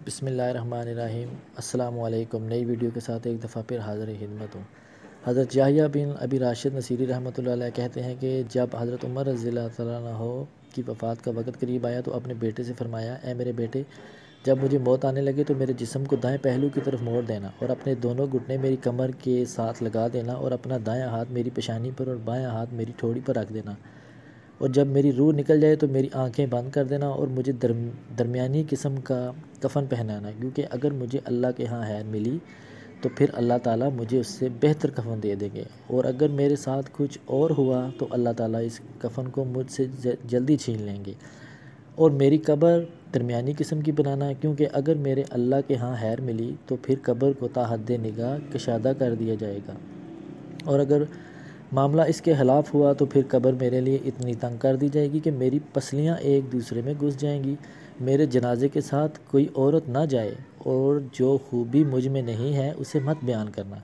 بسم اللہ الرحمن الرحیم۔ السلام علیکم۔ نئی ویڈیو کے ساتھ ایک دفعہ پھر حاضر خدمت ہوں۔ حضرت یحییٰ بن ابی راشد نصیری رحمۃ اللہ علیہ کہتے ہیں کہ جب حضرت عمر رضی اللہ تعالیٰ عنہ کی وفات کا وقت قریب آیا تو اپنے بیٹے سے فرمایا، اے میرے بیٹے، جب مجھے موت آنے لگے تو میرے جسم کو دائیں پہلو کی طرف موڑ دینا اور اپنے دونوں گھٹنے میری کمر کے ساتھ لگا دینا اور اپنا دایاں ہاتھ میری پیشانی پر اور بایاں ہاتھ میری ٹھوڑی پر رکھ دینا، اور جب میری روح نکل جائے تو میری آنکھیں بند کر دینا اور مجھے درمیانی قسم کا کفن پہنانا، کیونکہ اگر مجھے اللہ کے ہاں خیر ملی تو پھر اللہ تعالیٰ مجھے اس سے بہتر کفن دے دیں گے، اور اگر میرے ساتھ کچھ اور ہوا تو اللہ تعالیٰ اس کفن کو مجھ سے جلدی چھین لیں گے، اور میری قبر درمیانی قسم کی بنانا، کیونکہ اگر میرے اللہ کے ہاں خیر ملی تو پھر قبر کو تا حد نگاہ کشادہ کر دیا جائے گا، اور اگر معاملہ اس کے خلاف ہوا تو پھر قبر میرے لیے اتنی تنگ کر دی جائے گی کہ میری پسلیاں ایک دوسرے میں گھس جائیں گی۔ میرے جنازے کے ساتھ کوئی عورت نہ جائے، اور جو خوبی مجھ میں نہیں ہے اسے مت بیان کرنا،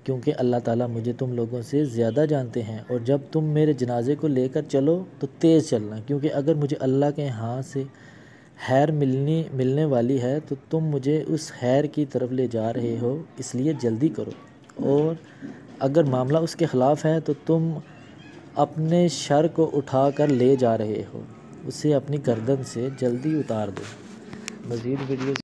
کیونکہ اللہ تعالیٰ مجھے تم لوگوں سے زیادہ جانتے ہیں، اور جب تم میرے جنازے کو لے کر چلو تو تیز چلنا، کیونکہ اگر مجھے اللہ کے ہاں سے خیر ملنے والی ہے تو تم مجھے اس خیر کی طرف لے جا رہے ہو، اس لیے جلدی کرو، اور اگر معاملہ اس کے خلاف ہے تو تم اپنے شر کو اٹھا کر لے جا رہے ہو، اسے اپنی گردن سے جلدی اتار دو۔ مزید ویڈیوز